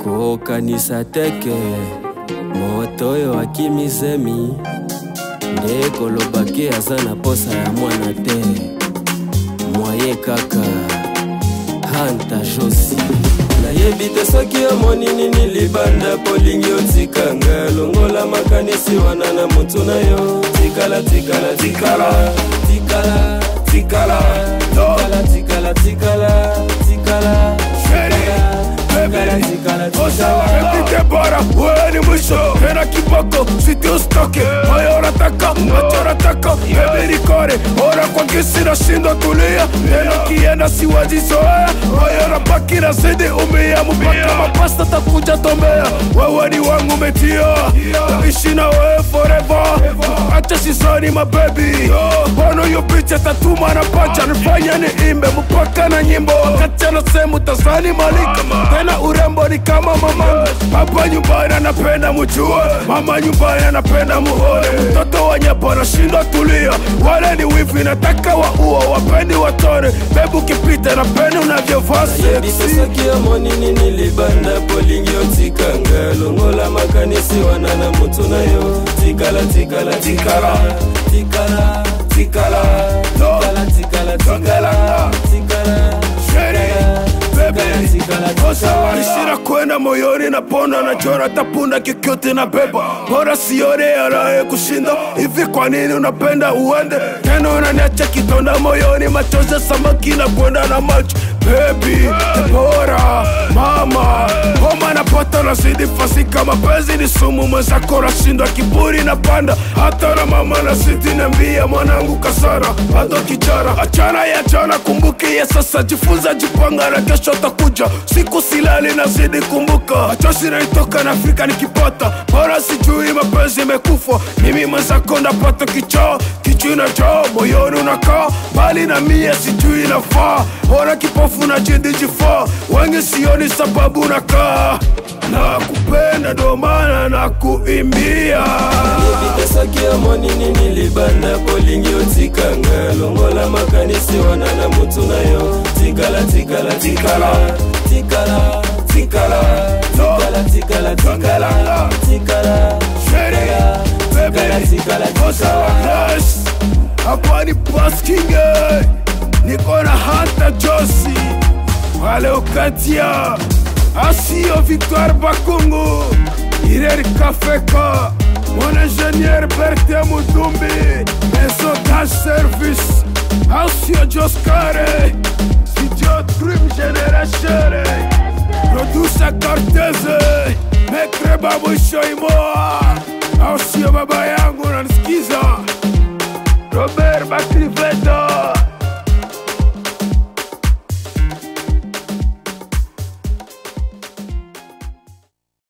Ko kanisa teke moto yo akimizemi nde kolobaki aza na posa ya mwana te mwaye kaka Hanta Josi nayebi te soki omoni nini libanda polingi otikanga longola makanisi wana na mutu na yo tikala tikala tikala tikala tikala tikala tikala tikala tikala Repite bora, ueni mwisho Hena kiboko, siti ustoke Haya unataka, macho unataka Baby nikore, ora kwa gisi na shindo tulia Hena kienda siwaji zoea Haya unabaki na zidi umia Mupaka mapasta takuja tomea Wewe ni wangu metia Ishi na wewe forever Acha sisoni my baby Bono yu picha tatuma na pacha Nifanya ni imbe, mupaka na nyimbo Kacha na semu tazani malika Tena urembo ni kama mamangu Papa nyumbani anapenda mujue Mama nyumbani anapenda muone Mtoto wa nyepo anashindwa tulia Wale ni wifi nataka wa uo wapendi watone Bebu kipita na peni unavyovaa sexy Yebite soki omoni nini libanda polingi otikanga longola makanisi wana na mutu na yo tikala tikala tikala tikala tikala tikala tikala tikala tikala Nishira kwenda moyoni na pona na chora tapunda kikyote na beba Bora sione anaye kushinda hivi kwa nini unapenda uende Tena unaniacha kitonda moyoni machozi samaki na kwenda na macho Baby, bora, mama Homa na pata na zidi fasika mapenzi ni sumu mwenzako rashindwa kiburi na panda Hata na mama na zidi nambia mwanangu kasara Bado kichara, achana ya jana kumbuki ya sasa Jifunza jipanga na kesho takuja Siku silali na zidi kumbuka Machozi na itoka na Afrika nikipata Bora sijui mapenzi mekufa Mimi mwenzako napata kichoo Kichu na joo, moyoni unakaa Bali na mie sijui nafaa Bora kipofu na jindi jifaa Wengi sioni sababu nakaa Na kupenda ndo maana na kuimbia Yebite soki omoni nini libanda polingi otikanga longola makanisi wana na mutu na yo tikala tikala tikala tikala tikala tikala tikala tikala tikala tikala Hapa ni Paskinge Niko na Hanta Josi Wale ukatia Asio Victoire Bakungu Ireri Kafeka Mon ingénieur Berthe Mudumbi Maison Service Asio Joskare Studio Dream Generation Producer Cortese Mekre Babu Shoimoa Asio baba yangu nanisikiza